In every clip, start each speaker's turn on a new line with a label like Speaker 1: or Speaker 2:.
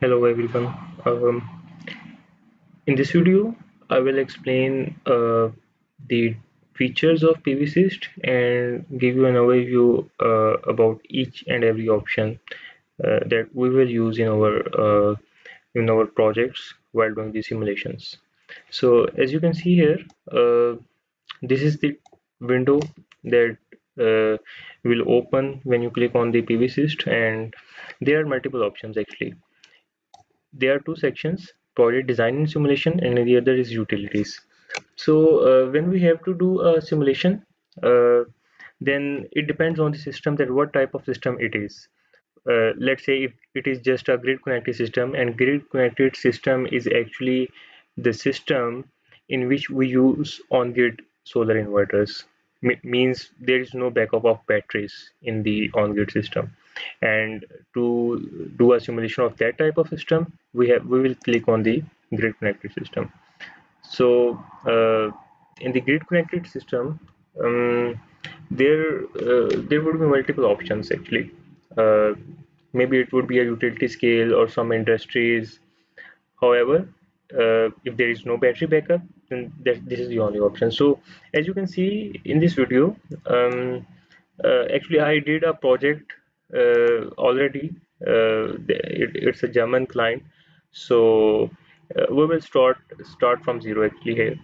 Speaker 1: Hello everyone. Um, in this video, I will explain the features of PVsyst and give you an overview about each and every option that we will use in our projects while doing the simulations. So as you can see here, this is the window that will open when you click on the PVsyst, and there are multiple options actually. There are two sections: project design and simulation, and the other is utilities. So when we have to do a simulation, then it depends on the system, that what type of system it is. Let's say if it is just a grid connected system, and grid connected system is actually the system in which we use on grid solar inverters. Means there is no backup of batteries in the on grid system. And to do a simulation of that type of system, we will click on the grid connected system. So in the grid connected system, um, there would be multiple options actually. Uh, Maybe it would be a utility scale or some industries. However, if there is no battery backup, then this is the only option. So as you can see in this video, actually I did a project already. It's a German client, so we will start from zero actually here.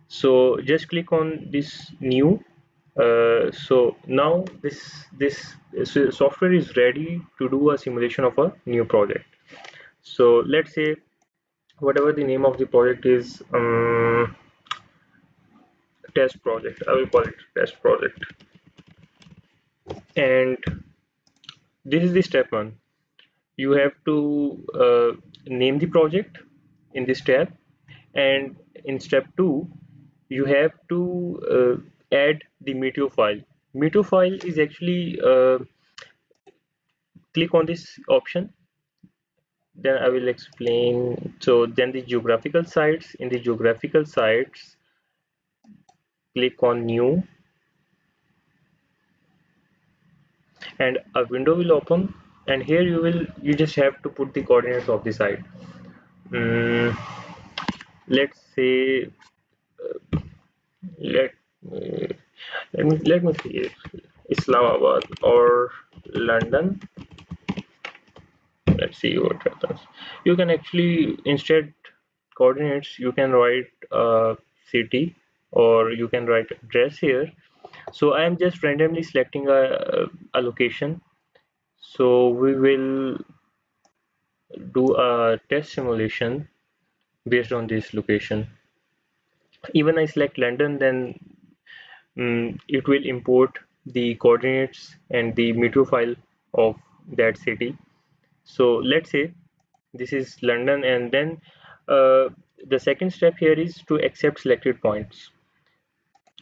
Speaker 1: So just click on this new. So now this software is ready to do a simulation of a new project. So let's say whatever the name of the project is, test project. I will call it test project. And this is the step one. You have to name the project in this tab, and in step two, you have to add the meteor file. Meteor file is actually click on this option, then I will explain. So then the geographical sites, in the geographical sites, click on new, and a window will open, and here you just have to put the coordinates of the site. Mm, let's say let me let me see it. Islamabad or London. Let's see what happens. You can actually, instead coordinates, you can write city, or you can write address here. So I am just randomly selecting a location. So we will do a test simulation based on this location. Even I select London, then it will import the coordinates and the metro file of that city. So let's say this is London, and then the second step here is to accept selected points.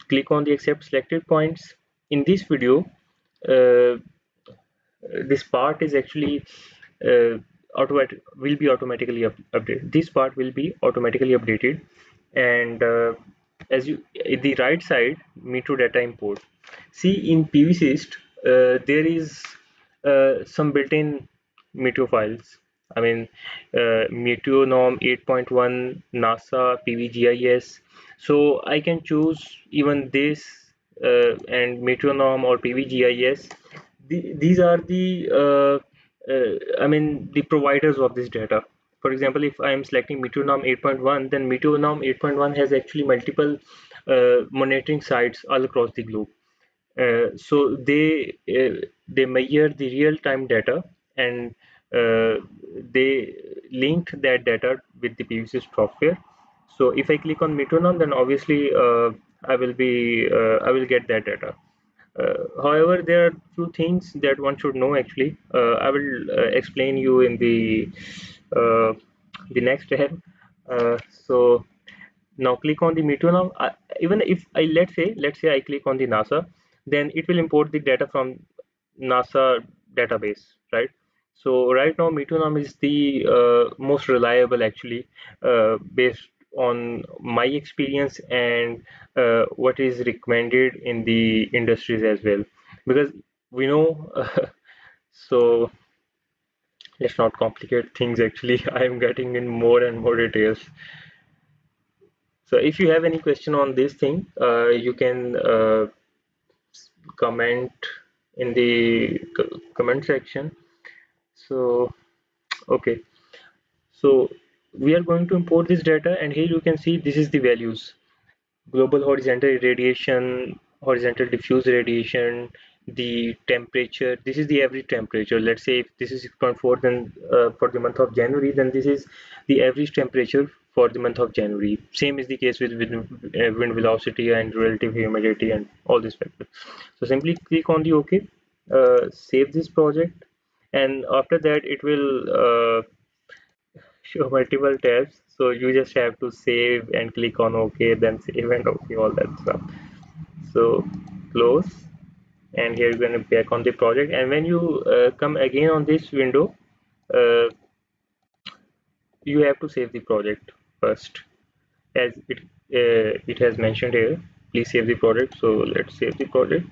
Speaker 1: Click on the accept selected points. In this video, uh, this part is actually will be automatically updated. This part will be automatically updated, and as you the right side, metro data import. See, in PVsyst there is some built-in meteo files. I mean, meteo norm 8.1, NASA, PVGIS. So I can choose even this and meteo norm or PVGIS. These are I mean, the providers of this data. For example, if I am selecting Meteornom 8.1, then Meteornom 8.1 has actually multiple monitoring sites all across the globe. So they measure the real-time data, and they linked that data with the PVC software. So if I click on Metronom, then obviously I will get that data. However, there are few things that one should know actually. I will explain you in uh, the next step. So now click on the metronome. Even if I let's say I click on the NASA, then it will import the data from NASA database, right? So right now metronome is the most reliable actually, based on my experience and what is recommended in the industries as well, because we know so Let's not complicate things actually. I am getting in more and more details. So if you have any question on this thing, you can comment in the comment section. So, okay. So we are going to import this data, and here you can see this is the values. Global horizontal radiation, horizontal diffuse radiation, the temperature. This is the average temperature. Let's say if this is 6.4, then for the month of January, then this is the average temperature for the month of January. Same is the case with wind velocity and relative humidity and all these factors. So simply click on the OK, save this project, and after that it will show multiple tabs. So you just have to save and click on OK, then save and OK, all that stuff. So close, and here you're going to back on the project. And when you come again on this window, uh, you have to save the project first, as it has mentioned here. Please save the project. So let's save the project.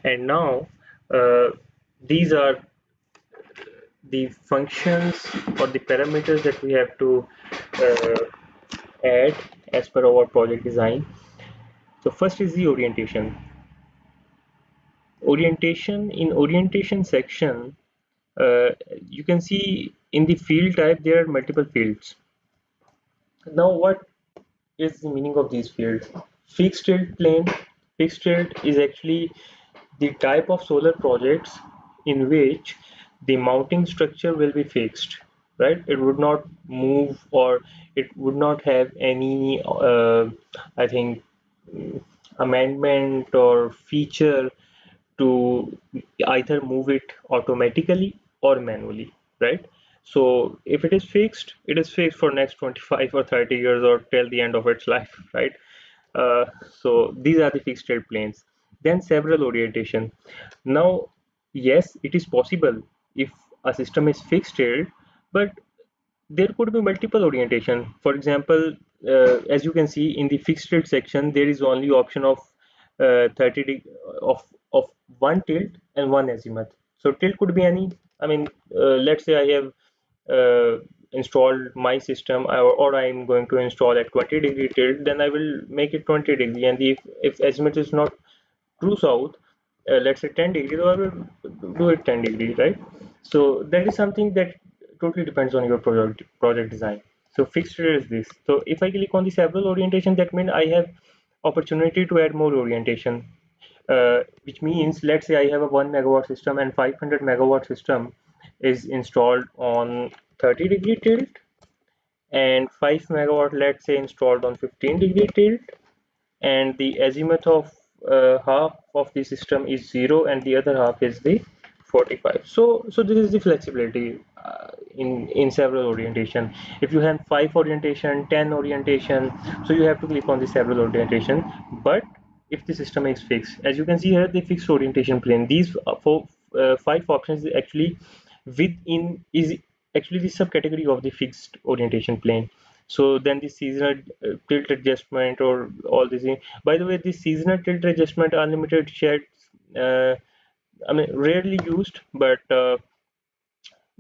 Speaker 1: And now uh, these are the functions or the parameters that we have to uh, add as per our project design. So first is the orientation. In orientation section, you can see in the field type there are multiple fields. Now what is the meaning of these fields? Fixed tilt plane. Fixed tilt is actually the type of solar projects in which the mounting structure will be fixed, right? It would not move, or it would not have any I think amendment or feature to either move it automatically or manually, right? So if it is fixed, it is fixed for next 25 or 30 years or till the end of its life, right? Uh, so these are the fixed tilt planes. Then several orientation. Now, yes, it is possible if a system is fixed tilt, but there could be multiple orientation. For example, as you can see in the fixed tilt section, there is only option of 30 of one tilt and one azimuth. So tilt could be any. I mean, let's say I have installed my system, or I am going to install at 20-degree tilt, then I will make it 20 degree. And if azimuth is not true south, let's say 10 degrees, or do it 10 degrees, right? So that is something that totally depends on your project design. So fixed is this. So if I click on the several orientation, that means I have opportunity to add more orientation, which means let's say I have a 1 megawatt system and 500 megawatt system is installed on 30-degree tilt, and 5 megawatt let's say installed on 15-degree tilt, and the azimuth of half of the system is 0 and the other half is the 45. So this is the flexibility in several orientation. If you have 5 orientation, 10 orientation, so you have to click on the several orientation. But if the system is fixed, as you can see here, the fixed orientation plane, these four, 5 options actually within is actually the subcategory of the fixed orientation plane. So then the seasonal tilt adjustment or all these things. By the way, this seasonal tilt adjustment unlimited sheds, uh, I mean, rarely used, but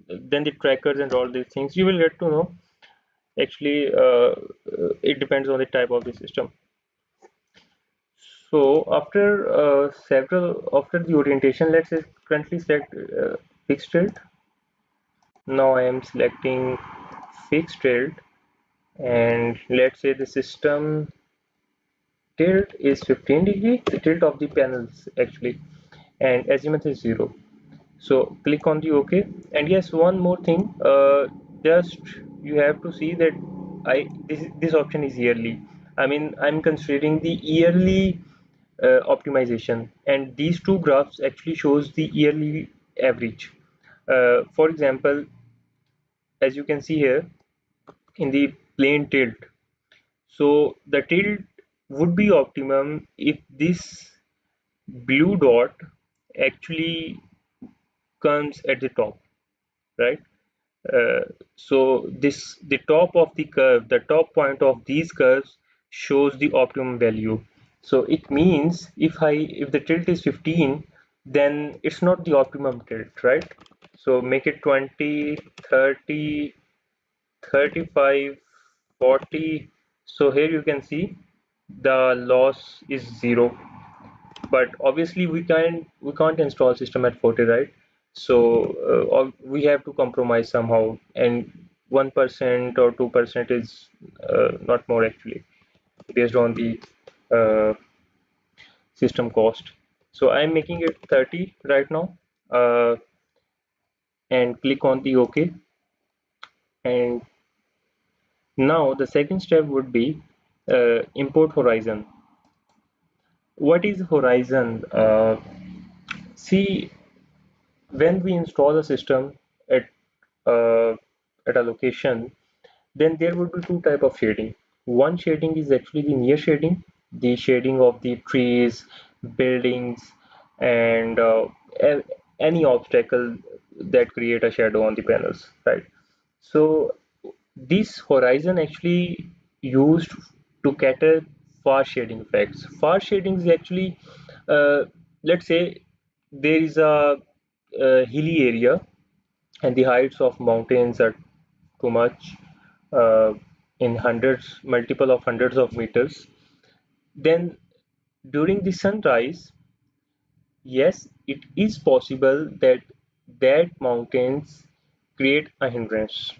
Speaker 1: then the trackers and all these things you will get to know. Actually, it depends on the type of the system. So after the orientation, let's say currently select fixed tilt. Now I am selecting fixed tilt, and let's say the system tilt is 15 degree, the tilt of the panels actually, and azimuth is 0. So click on the OK. And yes, one more thing, just you have to see that this option is yearly. I mean, I'm considering the yearly optimization, and these two graphs actually shows the yearly average. For example, as you can see here in the plane tilt, so the tilt would be optimum if this blue dot actually comes at the top, right? Uh, so this the top of the curve, the top point of these curves shows the optimum value. So it means if the tilt is 15, then it's not the optimum tilt, right? So make it 20, 30, 35, 40. So here you can see the loss is zero. But obviously we can't install system at 40, right? So we have to compromise somehow, and 1% or 2% is not more actually based on the uh, system cost. So I'm making it 30 right now, uh, and click on the OK. And now the second step would be import horizon. What is horizon? See, when we install a system at uh, at a location, then there would be two type of shading. One shading is actually the near shading, the shading of the trees, buildings, and any obstacle that create a shadow on the panels, right? So this horizon actually used to cater far shading effects. Far shading is actually, uh, let's say, there is a hilly area and the heights of mountains are too much, uh, in hundreds, multiple of hundreds of meters. Then during the sunrise, yes, it is possible that mountains create a hindrance.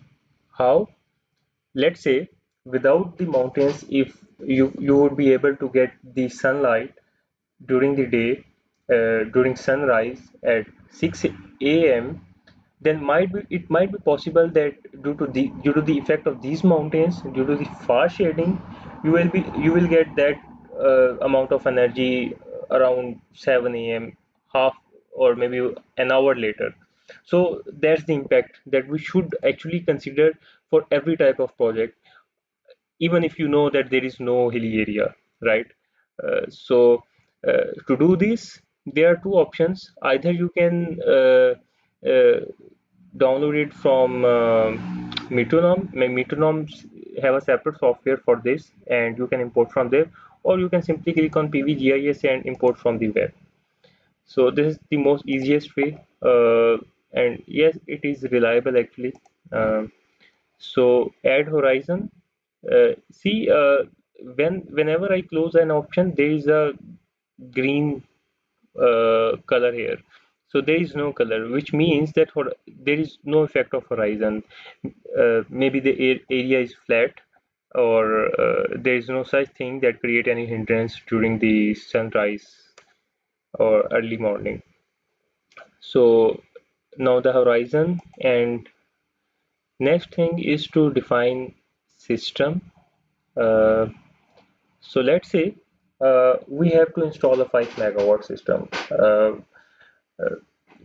Speaker 1: How? Let's say without the mountains, if you would be able to get the sunlight during the day, during sunrise at 6 a.m., then it might be possible that due to the effect of these mountains, due to the far shading, you will get that amount of energy around 7 a.m., half or maybe an hour later. So that's the impact that we should actually consider for every type of project, even if you know that there is no hilly area, right? To do this, there are two options. Either you can uh, download it from Metronome. Metronomes have a separate software for this, and you can import from there, or you can simply click on PVGIS and import from the web. So this is the most easiest way, and yes, it is reliable actually. Um, so add horizon. See, whenever I close an option, there is a green color here. So there is no color, which means that there is no effect of horizon. Maybe the area is flat, or there is no such thing that create any hindrance during the sunrise or early morning. So now the horizon, and next thing is to define system. Uh, so let's say we have to install a 5 megawatt system.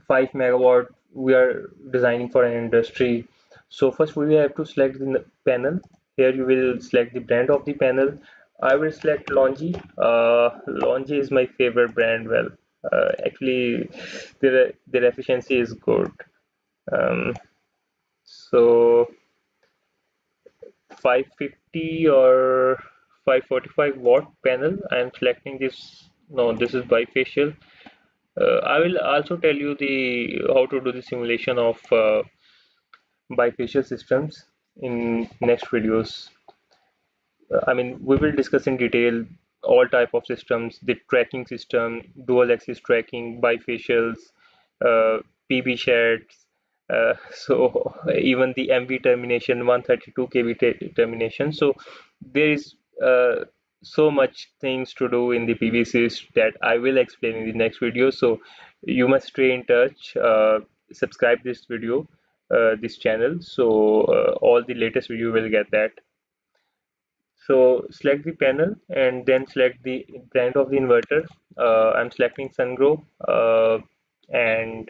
Speaker 1: 5 megawatt we are designing for an industry. So first we have to select the panel. Here you will select the brand of the panel. I will select Longi. Longi is my favorite brand. Well, actually, their efficiency is good. Um, so 550 or 545 watt panel. I am selecting this. No, this is bifacial. I will also tell you the how to do the simulation of bifacial systems in next videos. I mean, we will discuss in detail all type of systems, the tracking system, dual axis tracking, bifacials, PV so even the MV termination, 132 kV termination. So there is so much things to do in the PVsyst that I will explain in the next video. So you must stay in touch, subscribe this video, this channel, so all the latest video will get that. So select the panel and then select the brand of the inverter. I'm selecting SunGrow, and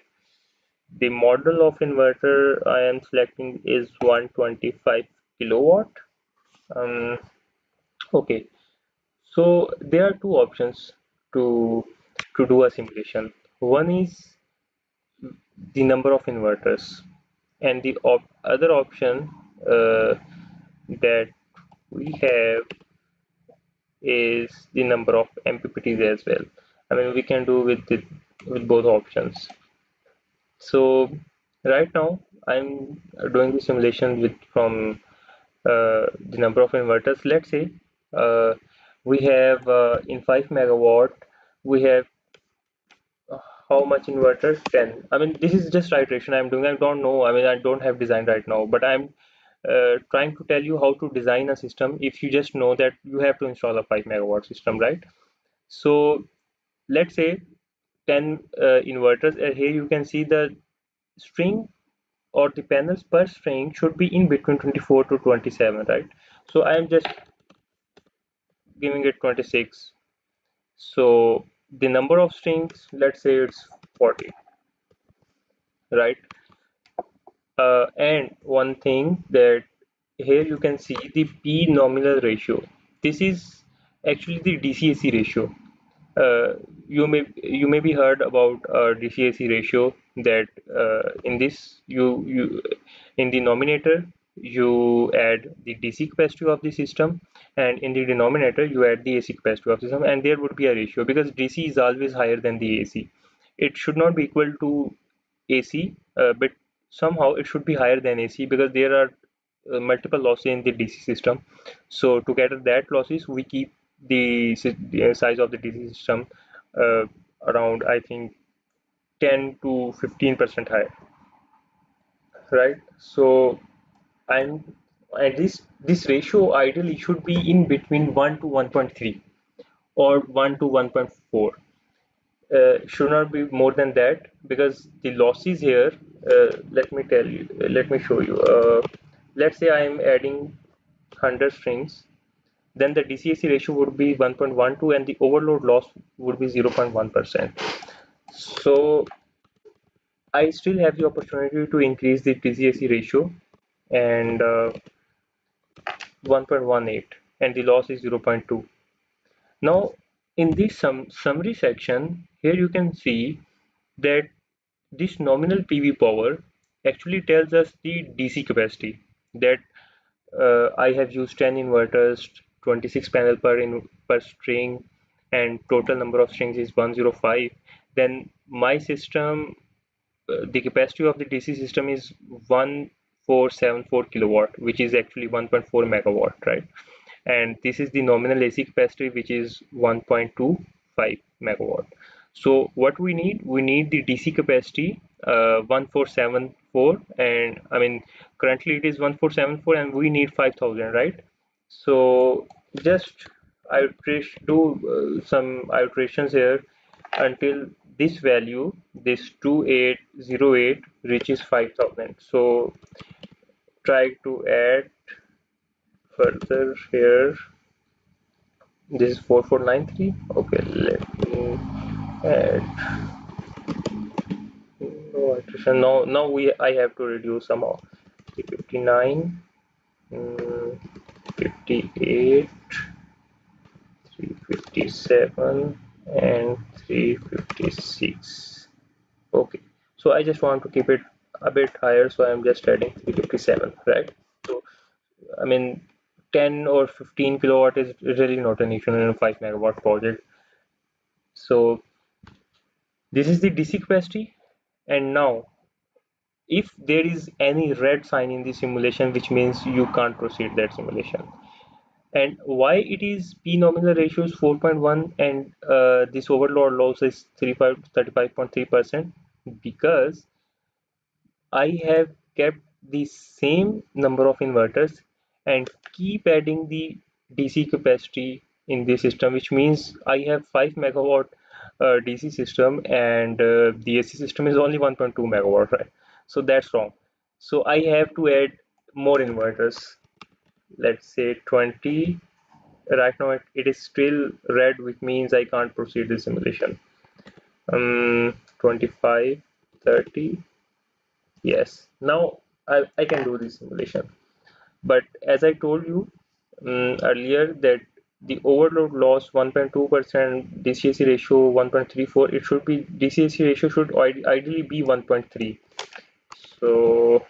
Speaker 1: the model of inverter I am selecting is 125 kilowatt. Um, okay, so there are two options to do a simulation. One is the number of inverters, and the other option that we have is the number of MPPTs as well. I mean, we can do with both options. So Right now, I'm doing the simulation with from the number of inverters. Let's say uh, we have in 5 megawatt, we have how much inverters? 10. I mean, this is just iteration I'm doing. I don't know. I mean, I don't have design right now, but I'm trying to tell you how to design a system if you just know that you have to install a 5 megawatt system, right? So let's say 10 inverters. Here you can see the string or the panels per string should be in between 24 to 27, right? So I am just giving it 26. So the number of strings, let's say it's 40, right? And one thing that here you can see the P nominal ratio. This is actually the DCAC ratio. Uh, you may be heard about DCAC ratio that in this you in the nominator you add the DC capacity of the system, and in the denominator you add the AC capacity of the system, and there would be a ratio because DC is always higher than the AC. It should not be equal to AC, but somehow it should be higher than AC because there are multiple losses in the DC system. So to get that losses, we keep the size of the DC system uh, around, I think, 10 to 15% higher, right? So and and this ratio ideally should be in between 1 to 1.3 or 1 to 1.4. Should not be more than that because the losses here, let me show you. Let's say I am adding 100 strings, then the DCAC ratio would be 1.12 and the overload loss would be 0.1%. So I still have the opportunity to increase the DCAC ratio and 1.18 and the loss is 0.2. Now in this summary section, here you can see that this nominal PV power actually tells us the DC capacity that I have used 10 inverters, 26 panel per string, and total number of strings is 105. Then my system, the capacity of the DC system is 1474 kilowatt, which is actually 1.4 megawatt, right? And this is the nominal AC capacity, which is 1.25 megawatt. So what we need the DC capacity 1474, and I mean currently it is 1474 and we need 5000, right? So just do some iterations here until this value, this 2808 reaches 5000. So try to add further here. This is 4493. Okay, let me add no iteration. Now I have to reduce somehow. 359, 58, 357, and 356. Okay, so I just want to keep it a bit higher, so I'm just adding 357, right? So I mean 10 or 15 kilowatt is really not an issue in a 5 megawatt project. So this is the DC capacity, and now if there is any red sign in the simulation, which means you can't proceed that simulation. And why it is P nominal ratio is 4.1 and this overload loss is 35.3%? Because I have kept the same number of inverters and keep adding the DC capacity in the system, which means I have 5 megawatt DC system and the AC system is only 1.2 megawatt, right? So that's wrong. So I have to add more inverters. Let's say 20. Right now it is still red, which means I can't proceed the simulation. 25, 30. Yes, now I can do the simulation. But as I told you earlier that the overload loss 1.2%, DCAC ratio 1.34, it should be DCAC ratio should ideally be 1.3. So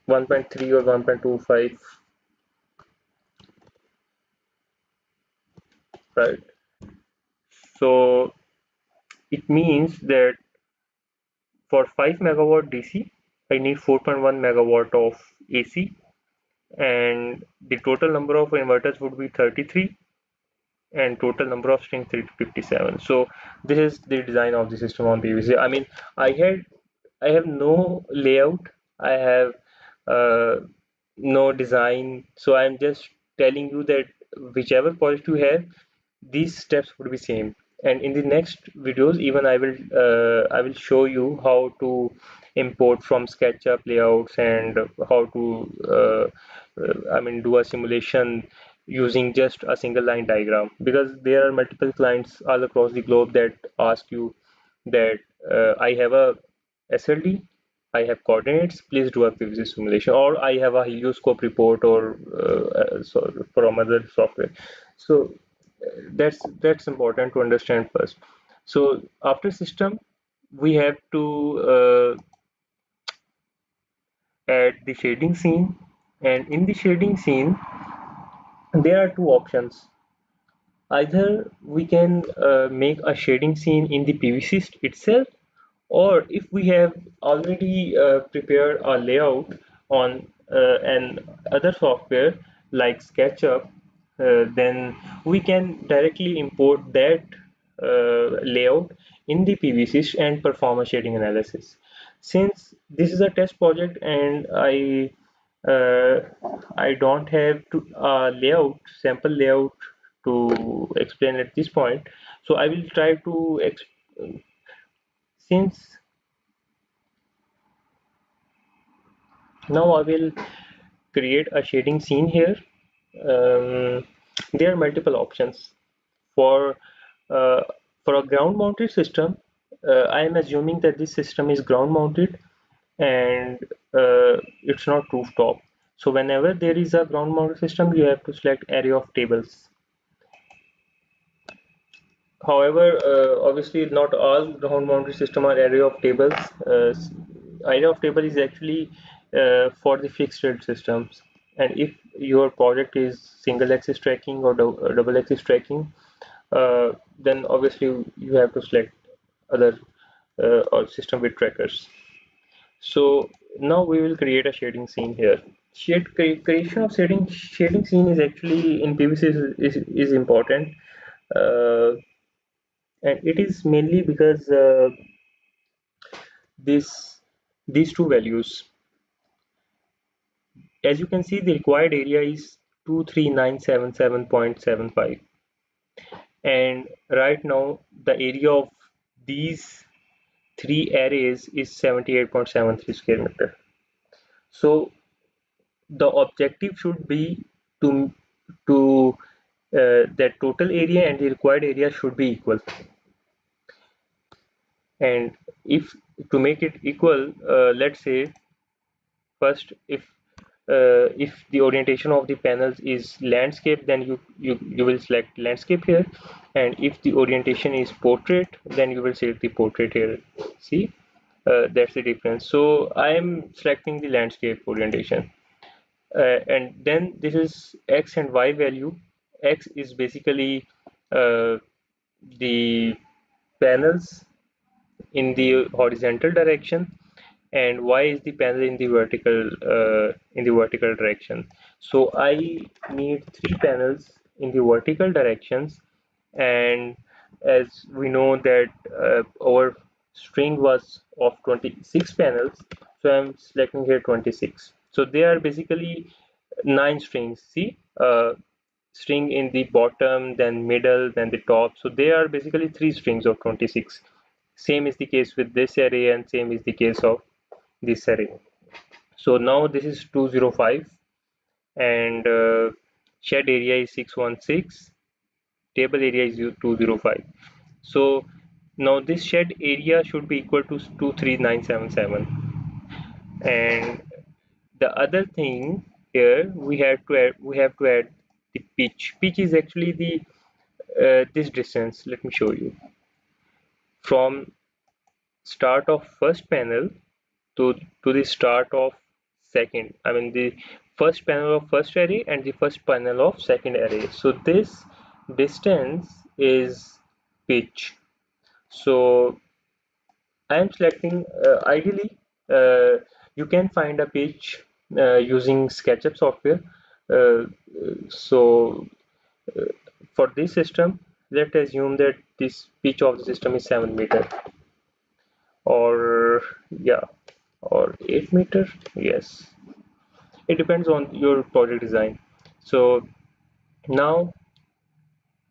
Speaker 1: 1.3 or 1.25, right? So it means that For 5 megawatt DC, I need 4.1 megawatt of AC, and the total number of inverters would be 33, and total number of strings 357. So this is the design of the system on PVC. I mean, I had I have no layout. I have uh, no design. So I'm just telling you that whichever project you have, these steps would be same. And in the next videos, even I will show you how to import from SketchUp layouts, and how to I mean do a simulation using just a single line diagram, because there are multiple clients all across the globe that ask you that I have a SLD, I have coordinates, please do a PVC simulation, or I have a helioscope report, or so from other software. So that's important to understand first. So after system, we have to add the shading scene, and in the shading scene, there are two options. Either we can make a shading scene in the PVsyst itself, or if we have already prepared a layout on an other software like SketchUp, then we can directly import that layout in the PVsyst and perform a shading analysis. Since this is a test project and uh, I don't have to layout sample layout to explain at this point, so I will try to since now I will create a shading scene here. Um, there are multiple options for uh, for a ground mounted system. I am assuming that this system is ground mounted, and it's not rooftop. So whenever there is a ground mounted system, you have to select array of tables. However, obviously not all ground mounted system are array of tables. Array of table is actually for the fixed rate systems. And if your project is single axis tracking or double axis tracking, then obviously you have to select other or system with trackers. So now we will create a shading scene here. Creation of shading scene is actually in PVC is important. Uh, and it is mainly because this these two values, as you can see, the required area is 23977.75, and right now the area of these three arrays is 78.73 square meter. So the objective should be to that total area and the required area should be equal. And if to make it equal, let's say first, if the orientation of the panels is landscape, then you will select landscape here, and if the orientation is portrait, then you will select the portrait here. See, that's the difference. So I am selecting the landscape orientation, and then this is x and y value. X is basically the panels in the horizontal direction, and y is the panel in the vertical direction. So I need three panels in the vertical directions, and as we know that our string was of 26 panels, so I'm selecting here 26. So they are basically nine strings. See, string in the bottom, then middle, then the top. So they are basically three strings of 26. Same is the case with this array, and same is the case of this array. So now this is 205, and shed area is 616, table area is 205. So now this shed area should be equal to 23977. And the other thing here, we have to add the pitch. Pitch is actually the this distance. Let me show you. From start of first panel to the start of second, I mean the first panel of first array and the first panel of second array. So this distance is pitch. So I am selecting ideally you can find a pitch using SketchUp software. Uh, so for this system, let's assume that this pitch of the system is 7 meter, or yeah, or 8 meter. Yes, it depends on your project design. So now,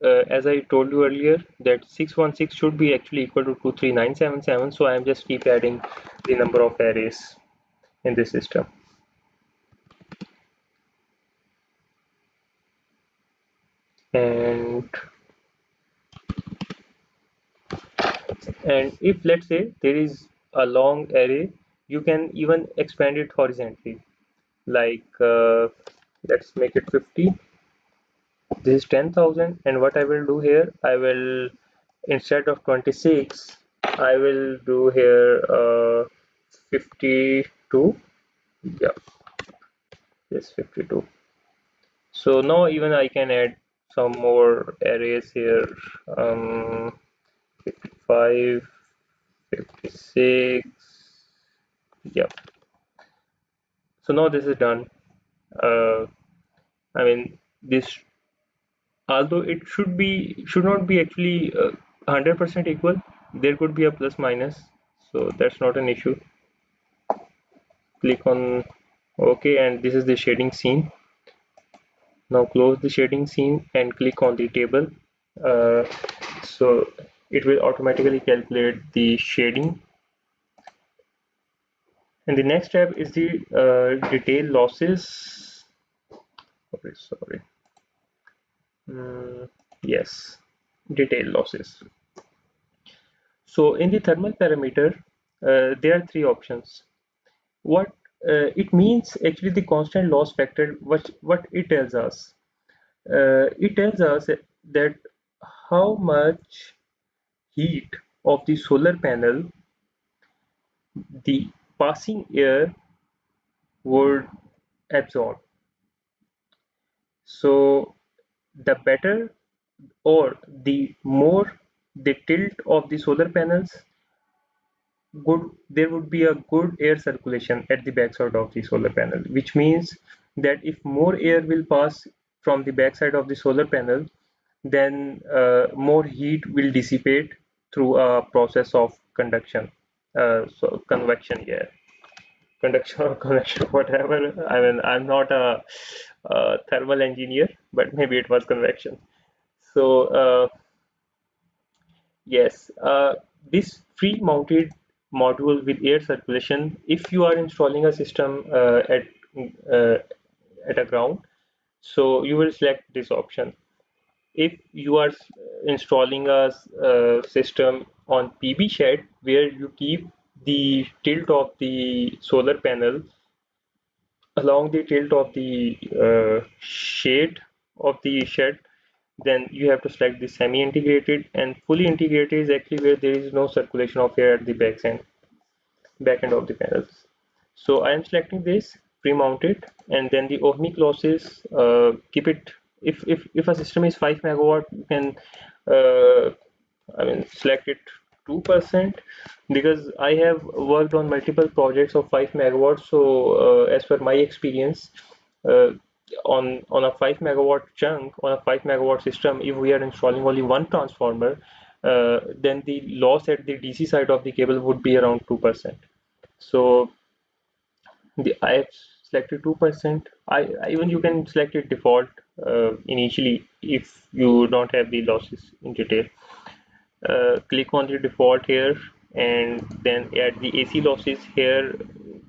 Speaker 1: as I told you earlier, that 616 should be actually equal to 23977. So I am just keep adding the number of arrays in this system. And if let's say there is a long array, you can even expand it horizontally. Like let's make it 50. This is 10,000, and what I will do here, I will, instead of 26, I will do here 52. Yeah, yes, 52. So now even I can add some more arrays here. 55, 56. Yeah. So now this is done. Uh, I mean, this, although it should not be actually 100% equal, there could be a plus minus, so that's not an issue. Click on OK, and this is the shading scene. Now close the shading scene and click on the table. Uh, so it will automatically calculate the shading. And the next step is the detail losses. Sorry. Yes, detail losses. So in the thermal parameter, there are three options. What it means actually, the constant loss factor, what it tells us. It tells us that how much heat of the solar panel the passing air would absorb. So the better, or the more the tilt of the solar panels, good, there would be a good air circulation at the backside of the solar panel, which means that if more air will pass from the backside of the solar panel, then more heat will dissipate through a process of conduction. So convection, yeah, conduction or convection, whatever. I mean, I'm not a thermal engineer, but maybe it was convection. So yes, this free-mounted module with air circulation, if you are installing a system uh, at a ground, so you will select this option. If you are installing a system on PV shed where you keep the tilt of the solar panel along the tilt of the shade of the shed, then you have to select the semi-integrated, and fully integrated is actually where there is no circulation of air at the back end of the panels. So I am selecting this pre-mounted, and then the ohmic losses, keep it, if a system is 5 megawatt, you can uh, I mean select it 2%, because I have worked on multiple projects of 5 megawatts. So as per my experience, uh, on a 5 megawatt chunk, on a 5 megawatt system, if we are installing only one transformer, then the loss at the DC side of the cable would be around 2%. So I have selected 2%. Even you can select it default initially if you don't have the losses in detail. Click on the default here, and then add the AC losses here.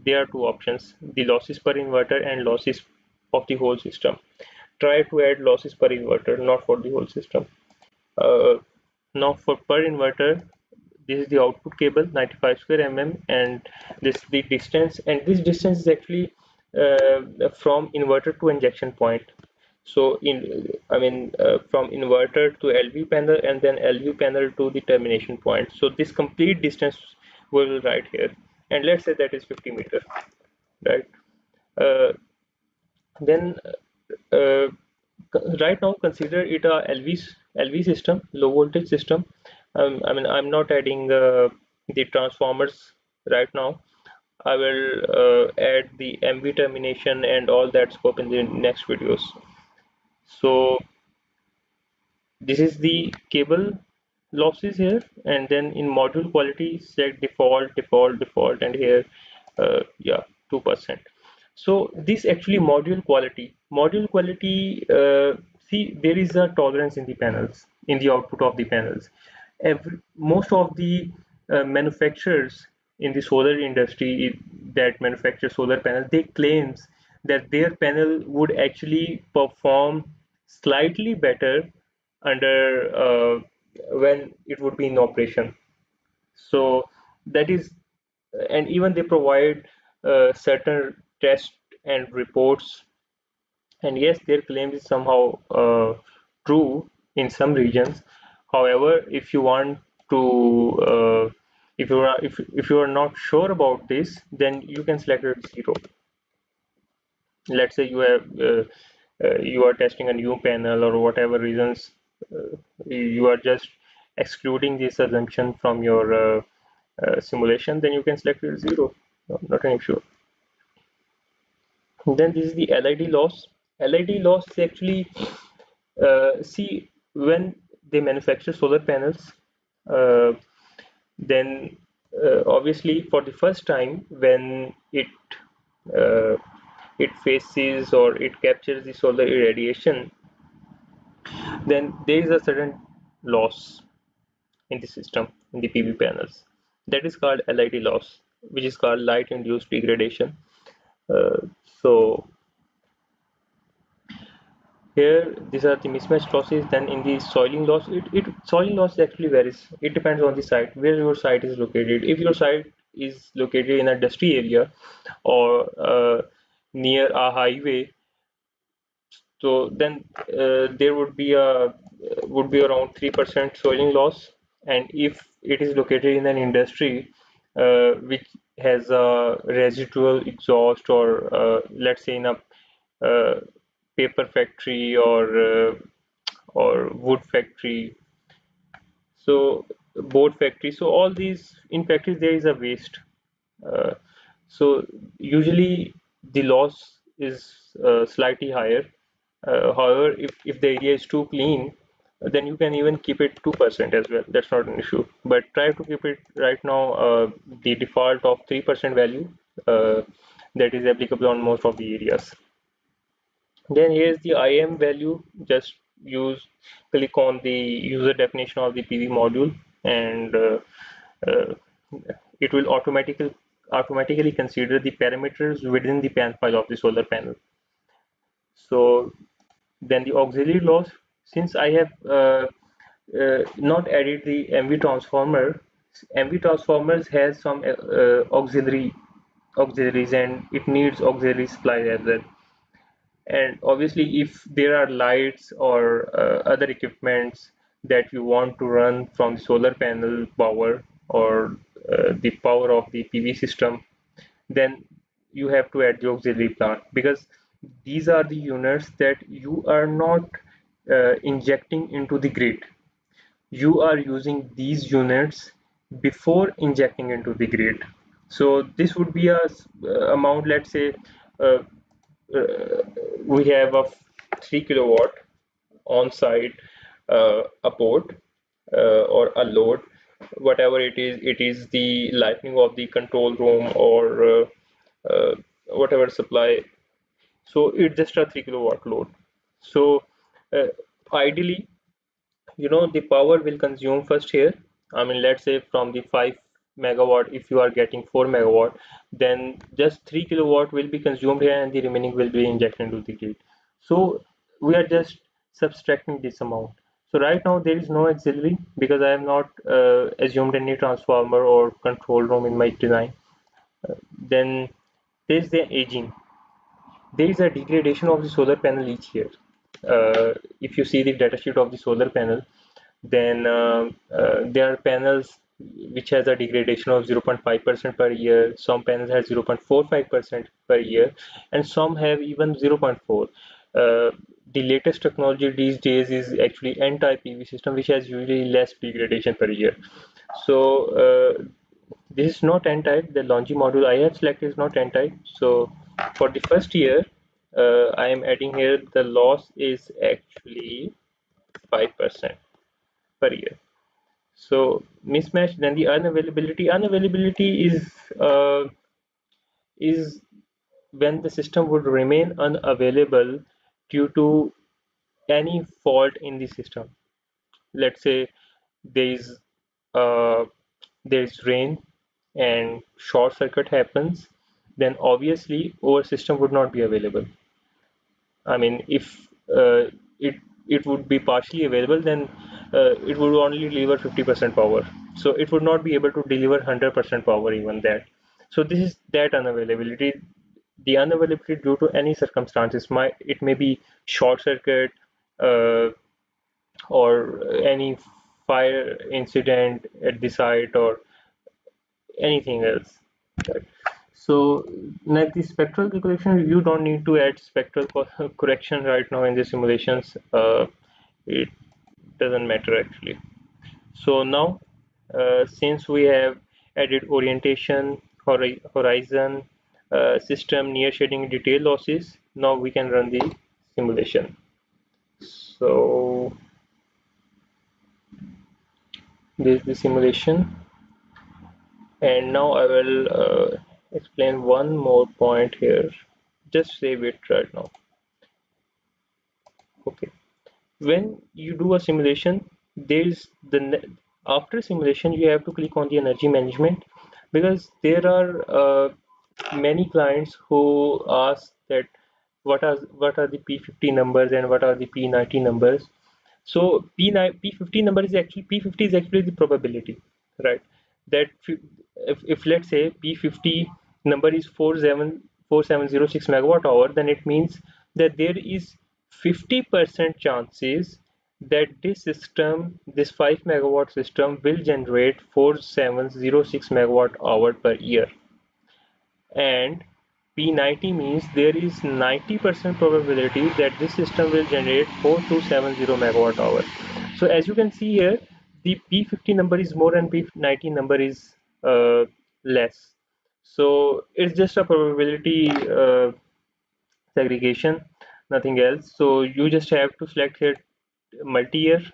Speaker 1: There are two options: the losses per inverter and losses of the whole system. Try to add losses per inverter, not for the whole system. Uh, Now for per inverter, this is the output cable, 95 square mm, and this is the distance, and this distance is actually from inverter to injection point. So I mean, from inverter to LV panel, and then LV panel to the termination point. So this complete distance we will write here, and let's say that is 50 meter, right? Uh, then uh, right now consider it a LV system, low voltage system. I mean, I'm not adding the transformers right now. I will add the MV termination and all that scope in the next videos. So this is the cable losses here, and then in module quality select default, default, default, and here yeah, 2%. So this actually module quality, see, there is a tolerance in the panels, in the output of the panels. Most of the manufacturers in the solar industry that manufacture solar panels, they claims that their panel would actually perform slightly better under when it would be in operation. So that is, and even they provide certain tests and reports, and yes, their claim is somehow true in some regions. However, if you want to, if you are not sure about this, then you can select it 0. Let's say you are testing a new panel or whatever reasons, you are just excluding this assumption from your simulation, then you can select it 0. No, not an issue. Then this is the LID loss. LID loss is actually, see, when they manufacture solar panels, uh, then obviously for the first time when uh, it faces or it captures the solar irradiation, then there is a certain loss in the system, in the PV panels. That is called LID loss, which is called light induced degradation. Uh, so here, these are the mismatch losses. Then in the soiling loss, soiling loss actually varies. It depends on the site, where your site is located. If your site is located in a dusty area or near a highway, so then there would be around 3% soiling loss. And if it is located in an industry which has a residual exhaust, or let's say in a uh, paper factory or wood factory, so board factory, so all these, in factories there is a waste, uh, so usually the loss is slightly higher. However, if the area is too clean, then you can even keep it 2% as well. That's not an issue. But try to keep it right now the default of 3% value uh, that is applicable on most of the areas. Then here's the IM value. Just use click on the user definition of the PV module, and uh, it will automatically consider the parameters within the pan file of the solar panel. So then the auxiliary loss, since I have not added the MV transformer, MV transformers has some auxiliaries, and it needs auxiliary supply as well. And obviously, if there are lights or other equipments that you want to run from the solar panel power or the power of the PV system, then you have to add the auxiliary plant, because these are the units that you are not injecting into the grid. You are using these units before injecting into the grid. So this would be a amount, let's say uh, uh, we have a 3 kilowatt on site, a port or a load, whatever it is the lightning of the control room or uh, whatever supply. So it's just a 3 kilowatt load. So uh, ideally, the power will consume first here. I mean, let's say from the 5 megawatt, if you are getting 4 megawatt, then just 3 kilowatt will be consumed here and the remaining will be injected into the grid. So we are just subtracting this amount. So right now there is no auxiliary because I have not assumed any transformer or control room in my design. Then there's the aging. There is a degradation of the solar panel each year. If you see the datasheet of the solar panel, then there are panels which has a degradation of 0.5% per year. Some panels have 0.45% per year, and some have even 0.4. The latest technology these days is actually N-type PV system, which has usually less degradation per year. So this is not n-type. The Longi module I have selected is not n-type. So for the first year, I am adding here the loss is actually 5% per year. So mismatch, then the unavailability. Unavailability is when the system would remain unavailable due to any fault in the system. Let's say there is uh, there's rain and short circuit happens, then obviously our system would not be available. I mean, if it it would be partially available, then it would only deliver 50% power. So it would not be able to deliver 100% power even that. So this is that unavailability. The unavailability due to any circumstances. It may be short circuit uh, or any fire incident at the site or anything else. Right. So, like the spectral calculation, you don't need to add spectral correction right now in the simulations. It doesn't matter actually. So now, since we have added orientation, horizon, system, near shading, detail losses, now we can run the simulation. So this is the simulation, and now I will explain one more point here. Just save it right now. Okay. When you do a simulation, there's after simulation you have to click on the energy management, because there are many clients who ask that what are the P50 numbers and what are the P90 numbers. So P50 number is actually P50 is actually the probability, right? That if let's say P50 number is 4706 megawatt hour, then it means that there is 50% chances that this 5 megawatt system will generate 4706 megawatt hour per year. And P90 means there is 90% probability that this system will generate 4270 megawatt hour. So as you can see here, the P50 number is more and P90 number is less. So it's just a probability segregation, nothing else. So you just have to select here multi-year,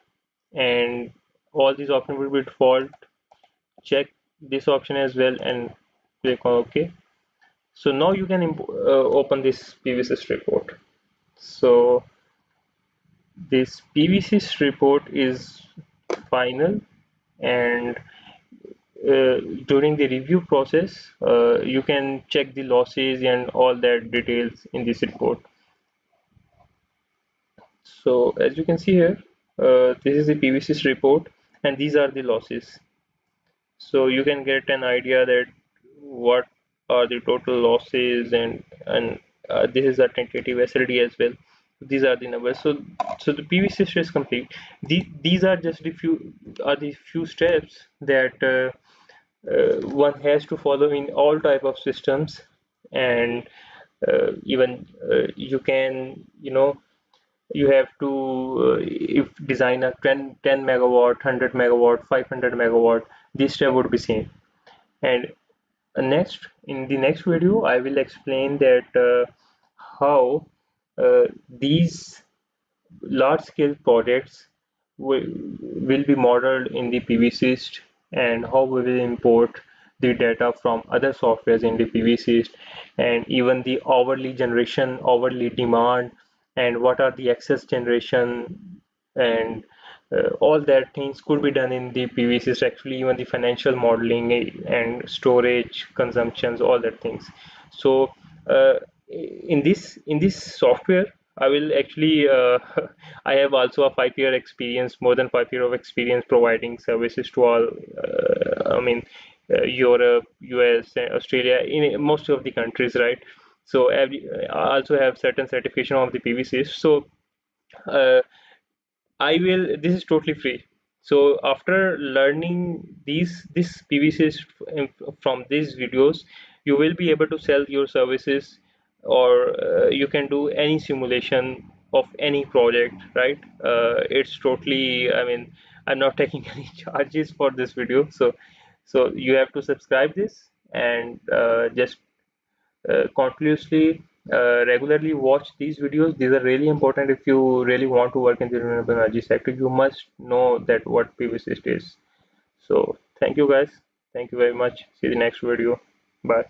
Speaker 1: and all these options will be default. Check this option as well and click on OK. So now you can open this PVsyst report. So this PVsyst report is final, and during the review process, you can check the losses and all that details in this report. So as you can see here, this is the PVsyst report, and these are the losses. So you can get an idea that what are the total losses, and this is a tentative SLD as well. These are the numbers. So the PV system is complete. These are just the few steps that one has to follow in all type of systems, and even you can you have to if design a 10 megawatt, 100 megawatt, 500 megawatt, this step would be same. And in the next video, I will explain that how these large scale projects will be modeled in the PVsyst, and how we will import the data from other softwares in the PVsyst, and even the hourly generation, hourly demand, and what are the excess generation, and all that things could be done in the PVsyst. Actually, even the financial modeling and storage consumptions, all that things. So in this software, I will actually I have also a 5 year experience, more than 5 year of experience providing services to all I mean Europe, US, Australia, in most of the countries, right? So I also have certain certification of the PVCs. So uh, this is totally free. So after learning this PVCs from these videos, you will be able to sell your services, or you can do any simulation of any project, right? It's totally, I mean, I'm not taking any charges for this video. So you have to subscribe this and just continuously regularly watch these videos. These are really important if you really want to work in the renewable energy sector. You must know that what PVsyst is. So thank you guys. Thank you very much. See you in the next video. Bye.